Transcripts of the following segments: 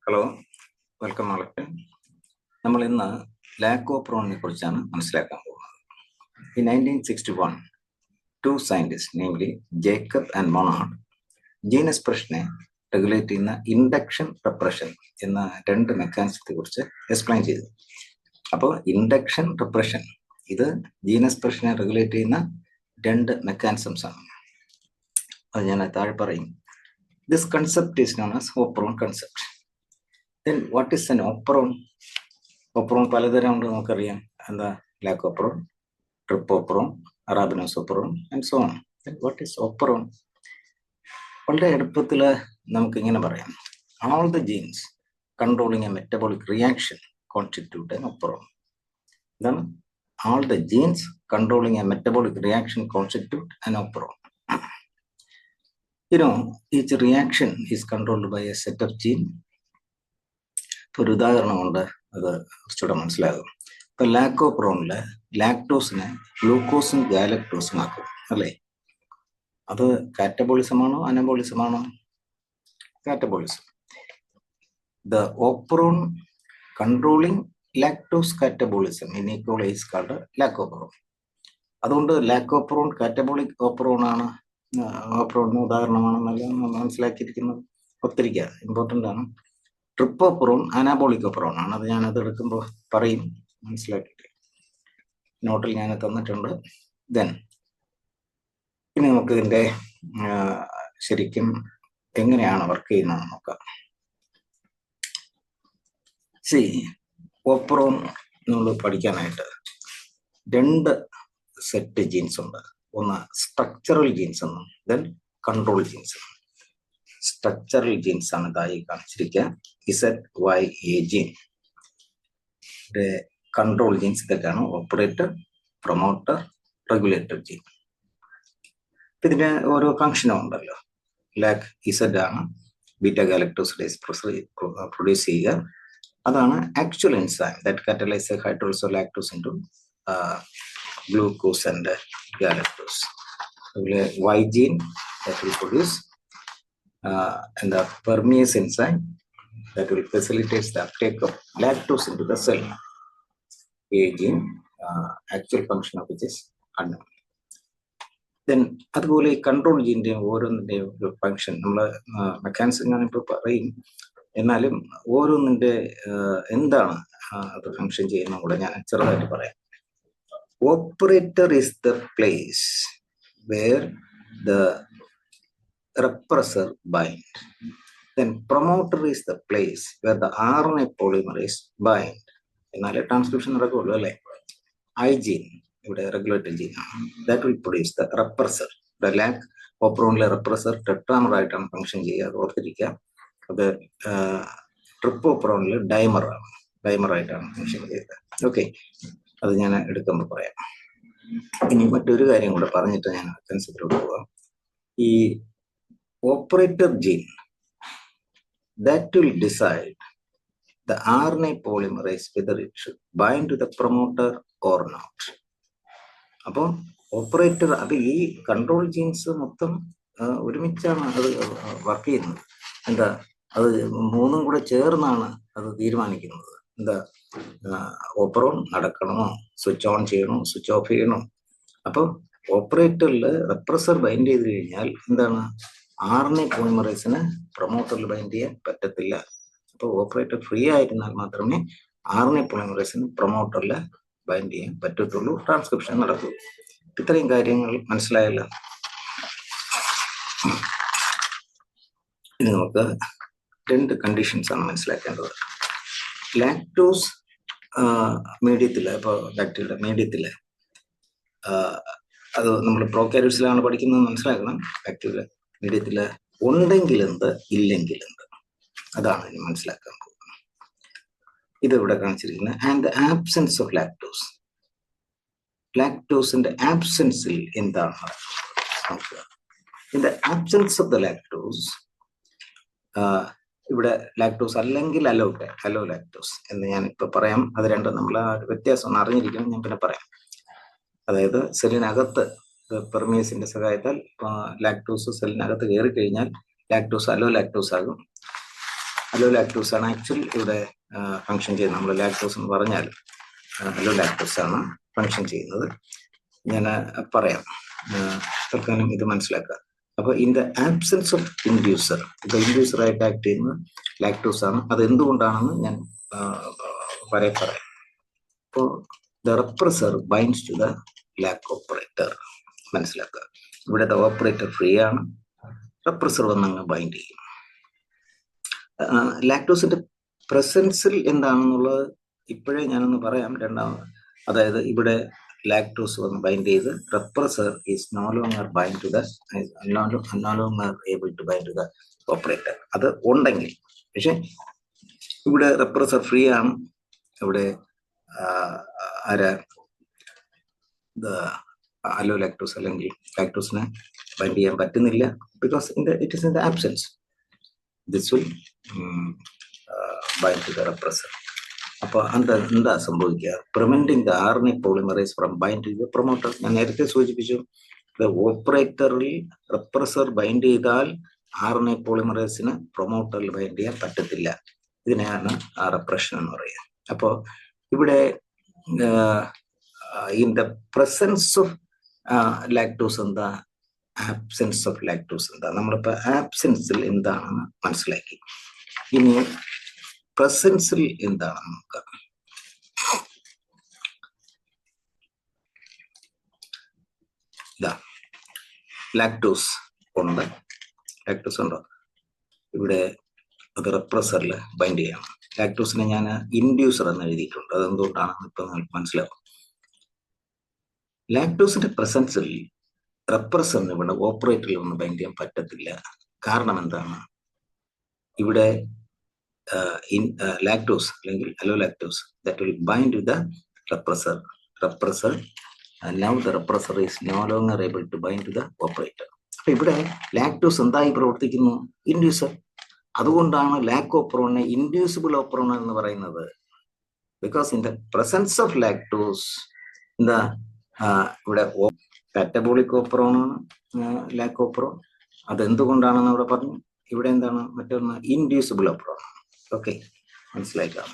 Hello, welcome ആളൊക്കെ. നമ്മൾ ഇന്ന് ലാക്കോപ്രോണിനെ കുറിച്ചാണ് മനസ്സിലാക്കാൻ പോകുന്നത്. In 1961, two scientists, namely Jacob and Monod, gene എക്സ്പ്രഷനെ റെഗുലേറ്റ് ചെയ്യുന്ന ഇൻഡക്ഷൻ റെപ്രഷൻ എന്ന രണ്ട് മെക്കാനിസത്തെ കുറിച്ച് എക്സ്പ്ലെയിൻ ചെയ്തു. അപ്പോൾ ഇൻഡക്ഷൻ റെപ്രഷൻ ഇത് ജീൻ എക്സ്പ്രഷനെ റെഗുലേറ്റ് ചെയ്യുന്ന രണ്ട് മെക്കാനിസംസ് ആണ്. അത് ഞാൻ താഴെ പറയും. This concept is known as operon concept. Then what is an operon? Operon പലതരം ഉണ്ട്, നമുക്കറിയാം. എന്താ? Lac operon, ട്രിപ്പോപ്രോൺ, അറാബിനോസോപ്രോൺ and so on. Then what is operon? വളരെ എളുപ്പത്തിൽ നമുക്ക് ഇങ്ങനെ പറയാം. All the genes controlling a metabolic reaction constitute an operon. Then all the genes controlling a metabolic reaction constitute an operon. You know, each reaction is controlled by a set of genes. ഒരു ഉദാഹരണം കൊണ്ട് അത് കുറച്ചുകൂടെ മനസ്സിലാകും. ഇപ്പൊ ലാക്കോപ്രോണില് ലാക്ടോസിനെ ഗ്ലൂക്കോസും ഗാലക്ടോസും ആക്കും, അല്ലേ? അത് കാറ്റബോളിസമാണോ അനബോളിസമാണോ? Catabolism. The operon controlling lactose catabolism in E coli is called lac operon. അതുകൊണ്ട് ലാക്കോപ്രോൺ കാറ്റബോളിക് ഓപ്പറോൺ ആണ്, ഓപ്പറോണിന് ഉദാഹരണമാണെന്നല്ല മനസ്സിലാക്കിയിരിക്കുന്നത്. ഒത്തിരിക്കുക ഇമ്പോർട്ടൻ്റ് ആണ്. ട്രിപ്പോപ്രോൺ അനാബോളിക് ഓപ്പറോൺ ആണ്. അത് ഞാനത് എടുക്കുമ്പോൾ പറയും, മനസ്സിലാക്കിയിട്ട് നോട്ടിൽ ഞാൻ തന്നിട്ടുണ്ട്. ദെൻ ഇനി നമുക്ക് ഇതിൻ്റെ ശരിക്കും എങ്ങനെയാണ് വർക്ക് ചെയ്യുന്നത് നോക്കാം. ഓപ്പറോൺ നമ്മൾ പഠിക്കാനായിട്ട് രണ്ട് സെറ്റ് ജീൻസ് ഉണ്ട്. ഒന്ന് സ്ട്രക്ചറൽ ജീൻസ് എന്നും ദെൻ കൺട്രോൾ ജീൻസ് എന്നും. സ്ട്രക്ചറൽ ജീൻസ് ആണ് ഇതായി കാണിച്ചിരിക്കുക. ZYA gene. കൺട്രോൾ ജീൻസ് ഇതൊക്കെയാണ് ഓപ്പറേറ്റർ, പ്രൊമോട്ടർ, റെഗുലേറ്റർ ജീൻ. ഇതിന്റെ ഓരോ ഫംഗ്ഷനും ഉണ്ടല്ലോ. Z ആണ് ബീറ്റ ഗാലക്ടോസിഡേസ് പ്രൊഡ്യൂസ് ചെയ്യുക. അതാണ് actual enzyme that catalyse hydrolysis of lactose into glucose and galactose. അതുപോലെ Y gene that will produce and the permease enzyme that will facilitate the uptake of lactose into the cell. A gene, actual function of which is unknown. Then അതുപോലെ control ജീൻ്റെയും ഓരോന്നിൻ്റെയും ഒരു function നമ്മൾ mechanism ഞാനിപ്പോൾ പറയും. എന്നാലും ഓരോന്നിൻ്റെ എന്താണ് അത് function ചെയ്യുന്ന കൂടെ ഞാൻ ചെറുതായിട്ട് പറയാം. Operator is the place where the repressor bind. Then promoter is the place where the RNA polymerase bind. എന്നാലേ ട്രാൻസ്ക്രിപ്ഷൻ നടക്കുള്ളൂ, അല്ലേ? I gene ഇവിടെ റെഗുലേറ്റർ ജീൻ ആണ്. That will produce the repressor. Lac ഓപ്പറോണിലെ റെപ്രസർ ടെട്രാമർ ആയിട്ടാണ് function ചെയ്യുക, അത് ഓർത്തിരിക്കുക. അത് ട്രിപ്പോപ്രോണിൽ ഡൈമർ ആയിട്ടാണ് ഫംഗ്ഷൻ ചെയ്യുന്നത്. ഓക്കെ, അത് ഞാൻ എടുക്കുമ്പോൾ പറയാം. ഇനി മറ്റൊരു കാര്യം കൂടെ പറഞ്ഞിട്ട് ഞാൻ കൺസെപ്റ്റിലോട്ട് പോവാം. ഈ operator gene that will decide the RNA polymerase whether it should bind to the promoter or not. അപ്പോൾ ഓപ്പറേറ്റർ, അത് ഈ കൺട്രോൾ ജീൻസ് മൊത്തം ഒരുമിച്ചാണ് അത് വർക്ക് ചെയ്യുന്നത്. എന്താ, അത് മൂന്നും കൂടെ ചേർന്നാണ് അത് തീരുമാനിക്കുന്നത്. എന്താ, ഓപ്പറോൺ നടക്കണമോ, സ്വിച്ച് ഓൺ ചെയ്യണോ, സ്വിച്ച് ഓഫ് ചെയ്യണോ. അപ്പോൾ ഓപ്പറേറ്ററിൽ റെപ്രസർ ബൈൻഡ് ചെയ്ത് കഴിഞ്ഞാൽ എന്താണ്, RNA പോളിമറേസിന് പ്രൊമോട്ടറിൽ ബൈൻഡ് ചെയ്യാൻ പറ്റത്തില്ല. അപ്പോൾ ഓപ്പറേറ്റർ ഫ്രീ ആയിരുന്നാൽ മാത്രമേ RNA പോളിമറേസിന് പ്രൊമോട്ടറിൽ ബൈൻഡ് ചെയ്യാൻ പറ്റത്തുള്ളൂ, ട്രാൻസ്ക്രിപ്ഷൻ നടത്തുള്ളൂ. ഇത്രയും കാര്യങ്ങൾ മനസ്സിലായല്ലോ. ഇനി നമുക്ക് രണ്ട് കണ്ടീഷൻസ് ആണ് മനസ്സിലാക്കേണ്ടത്. ലാക്ടോസ് മീഡിയത്തിൽ, ഇപ്പോൾ ബാക്ടീരിയയുടെ മീഡിയത്തിൽ, അത് നമ്മൾ പ്രോകാരിയോട്സിലാണ് പഠിക്കുന്നത്, മനസ്സിലാക്കണം. ബാക്ടീരിയ മീഡിയത്തിൽ ഉണ്ടെങ്കിൽ എന്ത്, ഇല്ലെങ്കിൽ എന്ത്, അതാണ് ഇനി മനസ്സിലാക്കാൻ പോകുന്നത്. ഇത് ഇവിടെ കാണിച്ചിരിക്കുന്നത്. And the absence of lactose. ലാക്ടോസിന്റെ ആബ്സെൻസിൽ എന്താണ് നോക്കുക. In the absence of the lactose, ഇവിടെ ലാക്ടോസ് അല്ലെങ്കിൽ അലോ ലാക്ടോസ് എന്ന് ഞാൻ ഇപ്പൊ പറയാം. അത് രണ്ടും നമ്മൾ ആ വ്യത്യാസം അറിഞ്ഞിരിക്കണം, ഞാൻ പിന്നെ പറയാം. അതായത് സെല്ലിനകത്ത് പെർമിയസിന്റെ സഹായത്താൽ ലാക്ടോസ് സെല്ലിനകത്ത് കയറി കഴിഞ്ഞാൽ ലാക്ടോസ് അലോ ലാക്ടോസ് ആകും. അലോലാക്ടോസ് ആണ് ആക്ച്വലി ഇവിടെ ഫങ്ഷൻ ചെയ്യുന്നത്. നമ്മൾ ലാക്ടോസ് എന്ന് പറഞ്ഞാൽ അലോലാക്ടോസ് ആണ് ഫങ്ഷൻ ചെയ്യുന്നത്. ഞാൻ പറയാം, തൽക്കാലം ഇത് മനസ്സിലാക്കുക. അപ്പൊ in the absence of inducer, ഇപ്പൊ ഇൻഡ്യൂസർ ആയിട്ട് ആക്ട് ചെയ്യുന്നത് ലാക്ടോസ് ആണ്. അത് എന്തുകൊണ്ടാണെന്ന് ഞാൻ പറയാം. അപ്പോ the repressor binds to the lac operator. മനസ്സിലാക്കുക, ഇവിടെ ദ ഓപ്പറേറ്റർ ഫ്രീ ആണ്, റെപ്രസർ വന്നങ്ങ് ബൈൻഡ് ചെയ്യും. ലാക്ടോസിന്റെ പ്രസൻസിൽ എന്താണെന്നുള്ളത് ഇപ്പോഴേ ഞാനൊന്ന് പറയാം. അതായത് ഇവിടെ ലാക്ടോസ് വന്ന് ബൈൻഡ് ചെയ്ത് repressor is no longer bind to the no longer able to bind to the operator. അത് ഉണ്ടെങ്കിൽ, പക്ഷെ ഇവിടെ റെപ്രസർ ഫ്രീ ആണ്. ഇവിടെ അലോലാക്ടോസ് അല്ലെങ്കിൽ ലാക്ടോസിനെ ബൈൻഡ് ചെയ്യാൻ പറ്റുന്നില്ല. Because it is in the absence. This will bind to the repressor. അപ്പൊ എന്താ സംഭവിക്കുക? Preventing the RNA polymerase from bind to the promoter. ഞാൻ നേരത്തെ സൂചിപ്പിച്ചു, ഓപ്പറേറ്ററിൽ റെപ്രസർ ബൈൻഡ് ചെയ്താൽ RNA പോളിമറേസിന് പ്രൊമോട്ടറിൽ ബൈൻഡ് ചെയ്യാൻ പറ്റത്തില്ല. ഇതിനെയാണ് റെപ്രഷൻ എന്ന് പറയുക. അപ്പോ ഇവിടെ in the presence of lactose എന്താ, ആബ്സെൻസ് ഓഫ് ലാക്ടോസ് എന്താ? നമ്മളിപ്പോ ആബ്സെൻസിൽ എന്താണെന്ന് മനസ്സിലാക്കി. ഇനി പ്രസൻസിൽ എന്താണെന്ന് നോക്കാം. ലാക്ടോസ് ഉണ്ട്, ലാക്ടോസ് ഉണ്ടോ? ഇവിടെ അത് റെപ്രസറിൽ ബൈൻഡ് ചെയ്യണം. ലാക്ടോസിനെ ഞാൻ ഇൻഡ്യൂസർ എന്ന് എഴുതിയിട്ടുണ്ട്. അതെന്തുകൊണ്ടാണെന്ന് ഇപ്പൊ നിങ്ങൾക്ക് മനസ്സിലാവും. ലാക്ടോസിന്റെ പ്രസൻസിൽ റെപ്രസറിന് ഇവിടെ ഓപ്പറേറ്ററിൽ ഒന്നും ബൈൻഡ് ചെയ്യാൻ പറ്റത്തില്ല. കാരണം എന്താണ്? ഇവിടെ ലാക്ടോസ് അല്ലെങ്കിൽ അലോലാക്ടോസ് that will bind with the repressor. Now the repressor is no longer able to bind to the operator. അപ്പൊ ഇവിടെ ലാക്ടോസ് എന്തായി പ്രവർത്തിക്കുന്നു? ഇൻഡ്യൂസർ. അതുകൊണ്ടാണ് ലാക്കോപ്രോണിനെ ഇൻഡ്യൂസിബിൾ ഓപ്രോൺ എന്ന് പറയുന്നത്. Because in the presence of lactose എന്താ ഇവിടെ കാറ്റബോളിക് ഓപ്രോണാണ് ലാക്കോപ്രോൺ. അതെന്തുകൊണ്ടാണെന്ന് അവിടെ പറഞ്ഞു. ഇവിടെ എന്താണ് മറ്റൊന്ന് ഇൻഡ്യൂസിബിൾ ഓപ്രോൺ. ഓക്കെ, മനസ്സിലാക്കാം.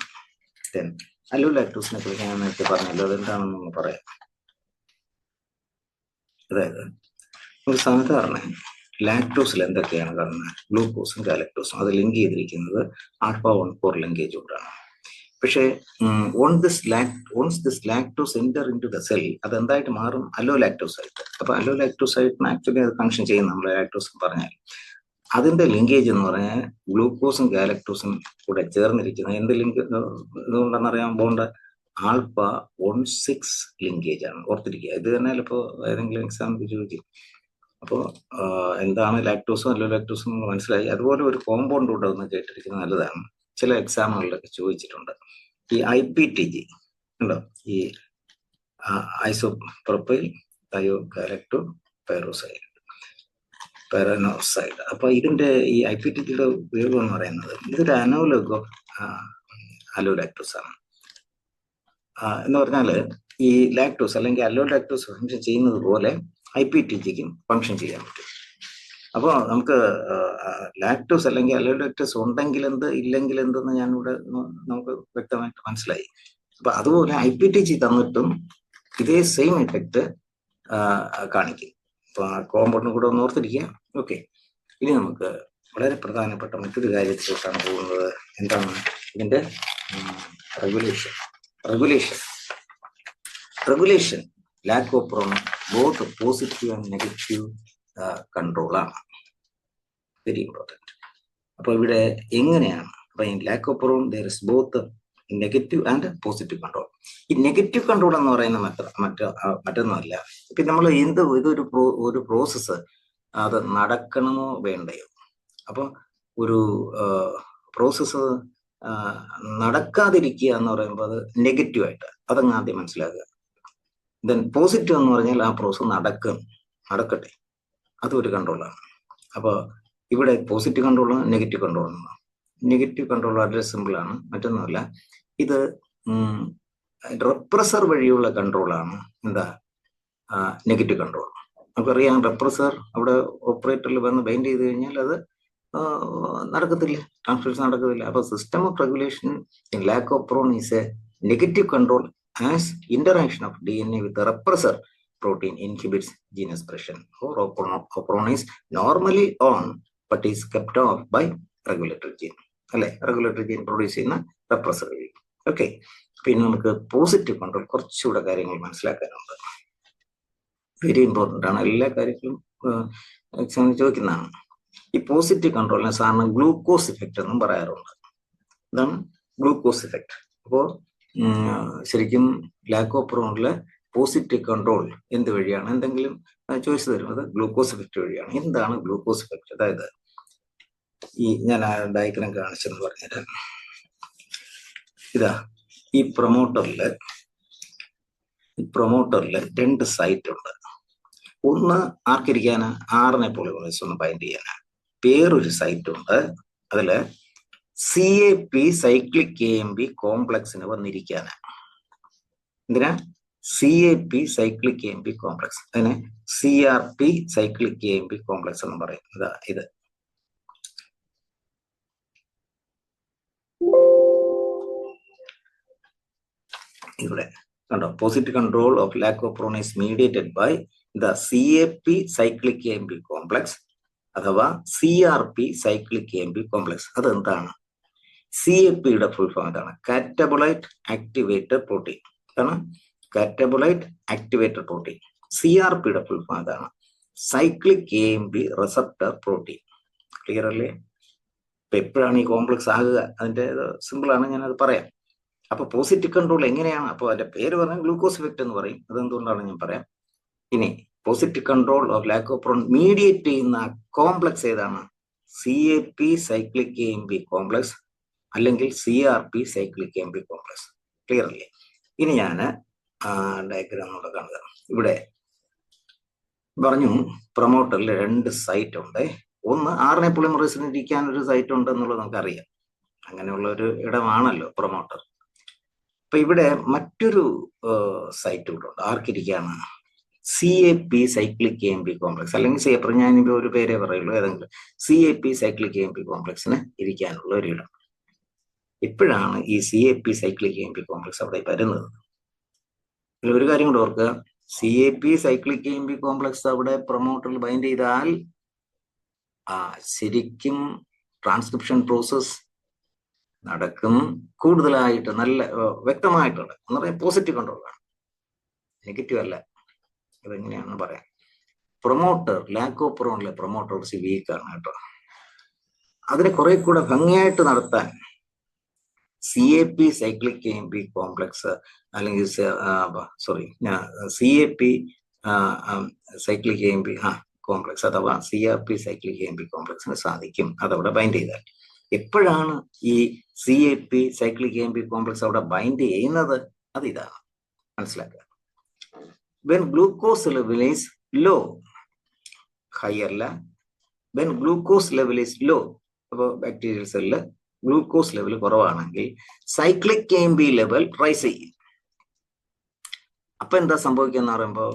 അലോലാക്ടോസിനെ കുറിച്ച് ഞാൻ നേരത്തെ പറഞ്ഞല്ലോ, അതെന്താണെന്ന് പറയാം. അതായത് ഒരു സാധാരണ ലാക്ടോസിൽ എന്തൊക്കെയാണ് കാണുന്നത്? ഗ്ലൂക്കോസും ഗാലക്ടോസും. അത് ലിങ്ക് ചെയ്തിരിക്കുന്നത് α1,4 ലിങ്കേജ് കൊണ്ടാണ്. പക്ഷേ once this lactose enter into the cell, അത് എന്തായിട്ട് മാറും? അലോലാക്ടോസ് ആയിട്ട്. അപ്പൊ അലോലാക്ടോസ് ആയിട്ട് ആക്ച്വലി അത് ഫങ്ഷൻ ചെയ്യും. നമ്മൾ ലാക്ടോസ് പറഞ്ഞാൽ അതിന്റെ ലിങ്കേജ് എന്ന് പറഞ്ഞാൽ ഗ്ലൂക്കോസും ഗാലക്ടോസും കൂടെ ചേർന്നിരിക്കുന്ന എന്ത് ലിങ്ക് ഇതുകൊണ്ടെന്ന് അറിയാൻ പോകേണ്ട α16 ലിങ്കേജ് ആണ്. ഓർത്തിരിക്കുക. ഇത് തന്നെ ഇപ്പോൾ ഏതെങ്കിലും എക്സാമ്പിൾ ചോദിക്കും. അപ്പോൾ എന്താണ് ലാക്ടോസും അലോലാക്ടോസും എന്ന് മനസ്സിലായി. അതുപോലെ ഒരു കോമ്പൗണ്ട് കൂടെ ഒന്ന് കേട്ടിരിക്കുന്നത് നല്ലതാണ്. ചില എക്സാമുകളിലൊക്കെ ചോദിച്ചിട്ടുണ്ട്. ഈ IPTG ഉണ്ടോ? ഈ ഐസോപ്രോപ്പൈൽ തയോഗാലക്ടോ പെറോനോസൈഡ്. അപ്പൊ ഇതിന്റെ ഈ IPTGയുടെ ഉപയോഗം എന്ന് പറയുന്നത് ഇതൊരു അനോലോഗ് ഓഫ് അലോലാക്ടോസ് ആണ്. എന്ന് പറഞ്ഞാല് ഈ ലാക്ടോസ് അല്ലെങ്കിൽ അലോലാക്ടോസ് ഫങ്ഷൻ ചെയ്യുന്നത് പോലെ IPTGക്കും ഫങ്ഷൻ ചെയ്യാൻ പറ്റും. അപ്പോൾ നമുക്ക് ലാക്ടോസ് അല്ലെങ്കിൽ അലോലാക്ടോസ് ഉണ്ടെങ്കിൽ എന്ത്, ഇല്ലെങ്കിൽ എന്തെന്ന് ഞാനിവിടെ നമുക്ക് വ്യക്തമായിട്ട് മനസ്സിലായി. അപ്പൊ അതുപോലെ IPTG തന്നിട്ടും ഇതേ സെയിം എഫക്റ്റ് കാണിക്കും. അപ്പൊ ആ കോമ്പൗണ്ടും കൂടെ ഒന്ന് ഓർത്തിരിക്കുക. ഓക്കെ, ഇനി നമുക്ക് വളരെ പ്രധാനപ്പെട്ട മറ്റൊരു കാര്യത്തിലോട്ടാണ് പോകുന്നത്. എന്താണ് ഇതിന്റെ regulation lac operon both positive and negative കൺട്രോളാണ്. Very important. അപ്പൊ ഇവിടെ എങ്ങനെയാണ്? അപ്പൊ in lac operon there is both negative and positive control. ഈ നെഗറ്റീവ് കൺട്രോൾ എന്ന് പറയുന്ന മറ്റൊന്നുമല്ല. ഇപ്പൊ നമ്മൾ ഇതൊരു പ്രോസസ്സ് അത് നടക്കണമോ വേണ്ടയോ? അപ്പൊ ഒരു പ്രോസസ്സ് നടക്കാതിരിക്കുക എന്ന് പറയുമ്പോൾ അത് നെഗറ്റീവായിട്ട് അതങ്ങ് ആദ്യം മനസ്സിലാക്കുക. ദെൻ പോസിറ്റീവ് എന്ന് പറഞ്ഞാൽ ആ പ്രോസസ്സ് നടക്കട്ടെ, അതൊരു കൺട്രോളാണ്. അപ്പോൾ ഇവിടെ പോസിറ്റീവ് കൺട്രോളാണ്, നെഗറ്റീവ് കൺട്രോളാണ്. നെഗറ്റീവ് കൺട്രോൾ വളരെ സിമ്പിളാണ്, മറ്റൊന്നുമല്ല. ഇത് റെപ്രസർ വഴിയുള്ള കൺട്രോളാണ്. എന്താ നെഗറ്റീവ് കൺട്രോൾ? നമുക്കറിയാം, റെപ്രസർ അവിടെ ഓപ്പറേറ്ററിൽ വന്ന് ബൈൻഡ് ചെയ്ത് കഴിഞ്ഞാൽ അത് നടക്കത്തില്ല, ട്രാൻസ്ക്രിപ്ഷൻ നടക്കത്തില്ല. അപ്പൊ system of regulation in lac operon is a negative control as interaction of DNA with the repressor protein inhibits gene expression, or operon is normally on but is kept off by regulatory gene. അല്ലെ, regulatory gene produce ചെയ്യുന്ന റെപ്രസർ വഴി. Okay, പിന്നെ നമുക്ക് positive control കുറച്ചുകൂടെ കാര്യങ്ങൾ മനസ്സിലാക്കാനുണ്ട്. Very important ആണ്, എല്ലാ കാര്യത്തിലും എക്സാമിന് ചോദിക്കുന്നതാണ്. ഈ പോസിറ്റീവ് കൺട്രോളിനെ സാധാരണ ഗ്ലൂക്കോസ് ഇഫക്റ്റ് എന്നും പറയാറുണ്ട്. ഇതാണ് ഗ്ലൂക്കോസ് ഇഫക്റ്റ്. അപ്പോൾ ശരിക്കും ലാക്കോപ്രോണിലെ പോസിറ്റീവ് കൺട്രോൾ എന്ത് വഴിയാണ്? എന്തെങ്കിലും ചോയ്സ് തരുന്നത് ഗ്ലൂക്കോസ് ഇഫക്റ്റ് വഴിയാണ്. എന്താണ് ഗ്ലൂക്കോസ് ഇഫക്റ്റ്? അതായത് ഈ ഞാൻ ആ ഡയഗ്രം കാണിച്ചെന്ന് പറഞ്ഞുതരാം. ഇതാ ഈ പ്രൊമോട്ടറില് 2 സൈറ്റ് ഉണ്ട്. ഒന്ന് ആർക്കിരിക്കാന് RNA പോളിമറേസ് ഒന്ന് ബൈൻഡ് ചെയ്യാന്. വേറൊരു സൈറ്റ് ഉണ്ട്, അതില് CAP സൈക്ലിക് AMP കോംപ്ലക്സിന് വന്നിരിക്കാന്. എന്തിനാ? CAP സൈക്ലിക് AMP കോംപ്ലക്സ്, അതിനെ CRP സൈക്ലിക് AMP കോംപ്ലക്സ് എന്ന് പറയും. ഇതാ ഇത് ഇവിടെ കണ്ടോ, positive control of lac operon is mediated by the CAP cyclic AMP complex അഥവാ CRP സൈക്ലിക് AMP കോംപ്ലക്സ്. അതെന്താണ്? CAP യുടെ ഫുൾ ഫോം എന്താണ്? Catabolite activator protein. എന്താണ്? Catabolite activator protein. CRP യുടെ ഫുൾ ഫോം എന്താണ്? Cyclic AMP receptor protein. Clear അല്ലേ? ഇപ്പൊ എപ്പോഴാണ് ഈ കോംപ്ലക്സ് ആകുക? അതിന്റെ സിമ്പിൾ ആണ്, ഞാനത് പറയാം. അപ്പൊ പോസിറ്റീവ് കൺട്രോൾ എങ്ങനെയാണ്? അപ്പോൾ അതിന്റെ പേര് പറഞ്ഞാൽ ഗ്ലൂക്കോസ് ഇഫക്റ്റ് എന്ന് പറയും. അതെന്തുകൊണ്ടാണ് ഞാൻ പറയാം. ഇനി പോസിറ്റീവ് കൺട്രോൾ ഓഫ് ലാക്കോപ്രോൺ മീഡിയേറ്റ് ചെയ്യുന്ന കോംപ്ലക്സ് ഏതാണ്? CAP സൈക്ലിക് AMP കോംപ്ലക്സ് അല്ലെങ്കിൽ CRP cyclic AMP complex. Clear അല്ലേ? ഇനി ഞാൻ ഡയഗ്രാം കൂടെ കാണുക. ഇവിടെ പറഞ്ഞു പ്രൊമോട്ടറിൽ 2 സൈറ്റ് ഉണ്ട്. ഒന്ന് RNA പോളിമറേസിന് ഇരിക്കാൻ ഒരു സൈറ്റ് ഉണ്ട് എന്നുള്ളത് നമുക്കറിയാം. അങ്ങനെയുള്ള ഒരു ഇടമാണല്ലോ പ്രൊമോട്ടർ. അപ്പൊ ഇവിടെ മറ്റൊരു സൈറ്റ് കൂടെ ഉണ്ട്. ആർക്കിരിക്കാണ്? CAP സൈക്ലിക് AMP കോംപ്ലക്സ് അല്ലെങ്കിൽ ഞാനിപ്പോ ഒരു പേരേ പറയുള്ളൂ, ഏതെങ്കിലും CAP സൈക്ലിക് AMP കോംപ്ലക്സിന് ഇരിക്കാനുള്ള ഒരു ഇടം. ഇപ്പോഴാണ് ഈ CAP സൈക്ലിക് AMP കോംപ്ലക്സ് അവിടെ വരുന്നത്. ഇതിൽ ഒരു കാര്യം കൂടെ ഓർക്കുക, CAP സൈക്ലിക് AMP കോംപ്ലക്സ് അവിടെ പ്രൊമോട്ടറിൽ ബൈൻഡ് ചെയ്താൽ ശരിക്കും ട്രാൻസ്ക്രിപ്ഷൻ പ്രോസസ് നടക്കും. കൂടുതലായിട്ട് നല്ല വ്യക്തമായിട്ടുള്ള എന്ന് പറയാൻ പോസിറ്റീവ് കൺട്രോളാണ്, നെഗറ്റീവ് അല്ല. ഇതെങ്ങനെയാണെന്ന് പറയാം. പ്രൊമോട്ടർ ലാക്കോപ്രോണിലെ പ്രൊമോട്ടർ വീക്കാണ് കേട്ടോ. അതിനെ കുറെ കൂടെ ഭംഗിയായിട്ട് നടത്താൻ CAP സൈക്ലിക് AMP കോംപ്ലക്സ് അല്ലെങ്കിൽ CAP സൈക്ലിക് AMP കോംപ്ലക്സ് അഥവാ CRP സൈക്ലിക് AMP കോംപ്ലക്സിന് സാധിക്കും അതവിടെ ബൈൻഡ് ചെയ്താൽ. എപ്പോഴാണ് ഈ CAP സൈക്ലിക് AMP കോംപ്ലക്സ് അവിടെ ബൈൻഡ് ചെയ്യുന്നത്? അത് ഇതാണ്, മനസ്സിലാക്കുക. when glucose level is low, high അല്ല, when glucose level is low, അപ്പോൾ ബാക്ടീരിയൽ സെല്ലില് ഗ്ലൂക്കോസ് ലെവൽ കുറവാണെങ്കിൽ സൈക്ലിക് AMP ലെവൽ റൈസ് ചെയ്യും. അപ്പൊ എന്താ സംഭവിക്കുക എന്ന് പറയുമ്പോൾ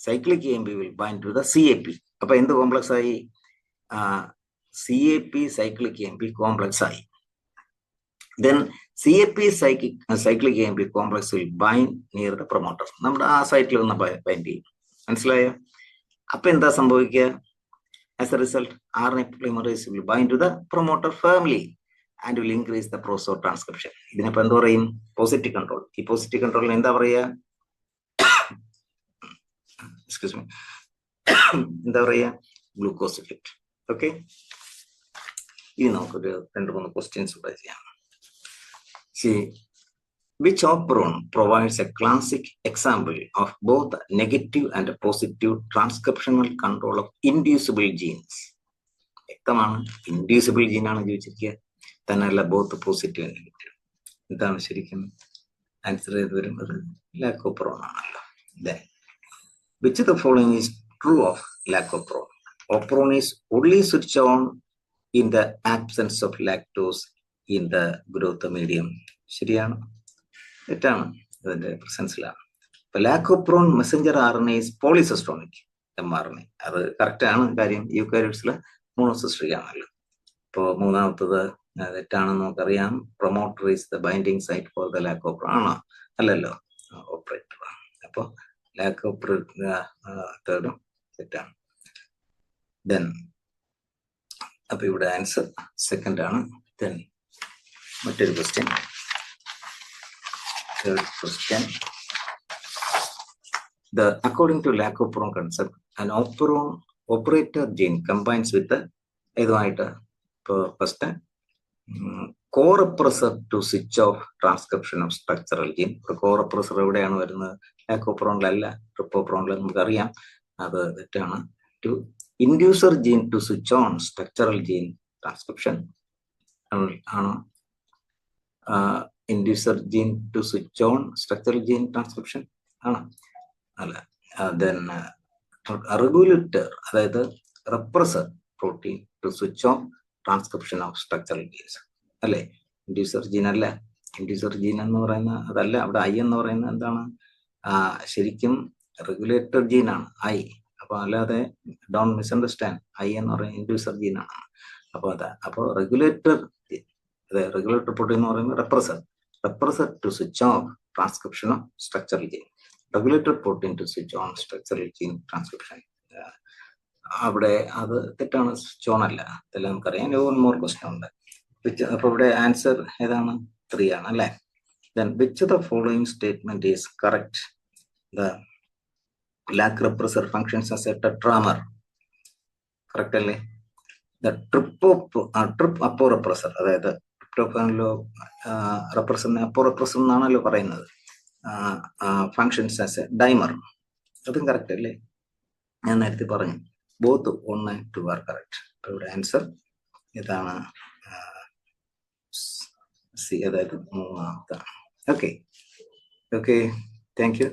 cyclic AMP will bind to the CAP. അപ്പൊ എന്ത് കോംപ്ലക്സ് ആയി? CAP സൈക്ലിക് AMP കോംപ്ലക്സ് ആയി. then CAP cyclic AMP complex will bind near the promoter. നമ്മുടെ ആ സൈറ്റിൽ ഒന്ന് ബൈൻഡ് ചെയ്യും. മനസ്സിലായോ? അപ്പൊ എന്താ സംഭവിക്കുക? as a result RNA polymerase will bind to the promoter firmly and will increase the process of transcription. ഇതിനിപ്പോ എന്താ പറയും? Positive control. ഈ പോസിറ്റീവ് കൺട്രോളിന് എന്താ പറയുക? എക്സ്ക്യൂസ് മീ, എന്താ പറയുക? Glucose effect. ഓക്കെ, ഇനി നമുക്കൊരു 2-3 ക്വസ്റ്റ്യൻസ് ഇവിടെ ചെയ്യാം. Which operon provides a classic example of both negative and positive transcriptional control of inducible genes? വ്യക്തമാണ്, ഇൻഡ്യൂസിബിൾ ജീനാണ് ചോദിച്ചിരിക്കുക, തന്നെയല്ല ബോത്ത് പോസിറ്റീവ് ആൻഡ് നെഗറ്റീവ്. ഇതാണ് ശരിക്കും ആൻസർ ചെയ്ത് വരുന്നത് ലാക്കോപ്രോൺ ആണല്ലോ. Which of the following is true of lac operon? Operon is only switched on in the absence of lactose in the growth medium. ശരിയാണ്, തെറ്റാണ്, അതിന്റെ പ്രസൻസിലാണ്. ഇപ്പൊ lac operon messenger RNA is polycistronic mRNA. അത് കറക്റ്റ് ആണ് കാര്യം, യൂക്കാരിയോട്സിലെ മോണോസിസ്ട്രിക് ആണല്ലോ. ഇപ്പോൾ മൂന്നാമത്തത് തെറ്റാണെന്ന് നമുക്കറിയാം. Promoter is the binding site for the lac operator ആണോ? അല്ലല്ലോ, ഓപ്പറേറ്റർ. അപ്പോൾ ലാക്ക് ഓപ്പറേറ്റർ തേർഡും തെറ്റാണ്. ദെൻ അപ്പൊ ഇവിടെ ആൻസർ സെക്കൻഡ് ആണ്. ദെൻ മറ്റൊരു question, third question. According to lack operon concept, an operon operator gene combines with the ഇതുമായിട്ട് ഇപ്പോൾ first corepressor to switch off transcription of structural gene. Corepressor എവിടെയാണ് വരുന്നത്? ലാക്ക് ഓപ്പറോണിലല്ല, ട്രിപ്പോപ്പറോണിൽ നമുക്കറിയാം. അത് തെറ്റാണ്. To inducer gene to switch on structural gene transcription ആണോ? Inducer gene to switch on structural gene transcription ആണോ? അല്ല. ദെൻ റെഗുലേറ്റർ, അതായത് repressor protein to switch on transcription of structural genes അല്ലേ? ഇൻഡ്യൂസർ ജീൻ അല്ല. ഇൻഡ്യൂസർ ജീൻ എന്ന് പറയുന്ന അതല്ല. അവിടെ ഐ എന്ന് പറയുന്നത് എന്താണ്? ശരിക്കും റെഗുലേറ്റർ ജീനാണ് ഐ. അപ്പൊ അല്ലാതെ ഡോണ്ട് മിസ്അണ്ടർസ്റ്റാൻഡ്, ഐ എന്ന് പറയുന്നത് ഇൻഡ്യൂസർ ജീനാണ്. അപ്പോൾ അതാ. അപ്പോൾ റെഗുലേറ്റർ ജീൻ, അതെ, റെഗുലേറ്റർ പ്രോട്ടീൻ എന്ന് പറയുന്നത് repressor to switch off transcription of structural gene. Regulator protein to switch on structural gene transcription. അവിടെ അത് തെറ്റാണ്, സ്വിച്ച് ഓൺ അല്ല. ഇതെല്ലാം നമുക്കറിയാം. വൺ മോർ ക്വസ്റ്റ്യൻ ഉണ്ട്. അപ്പൊ ഇവിടെ ആൻസർ ഏതാണ്? 3 ആണ് അല്ലേ? Then which of the following statement is correct? The lac repressor functions as a tetramer. Correct അല്ലേ? The trip aporepressor, അതായത് ട്രിപ്റ്റോഫാനിലോ റെപ്രസറിനെ അപ്പോറെപ്രസർ എന്നാണല്ലോ പറയുന്നത്. Functions as A dimer. അതും കറക്റ്റ് അല്ലേ? ഞാൻ നേരത്തെ പറഞ്ഞു. Both 1 and 2 are correct. അപ്പൊ ഇവിടെ ആൻസർ ഇതാണ്, സി, അതായത് മൂന്നാമതാണ്. Okay, thank you.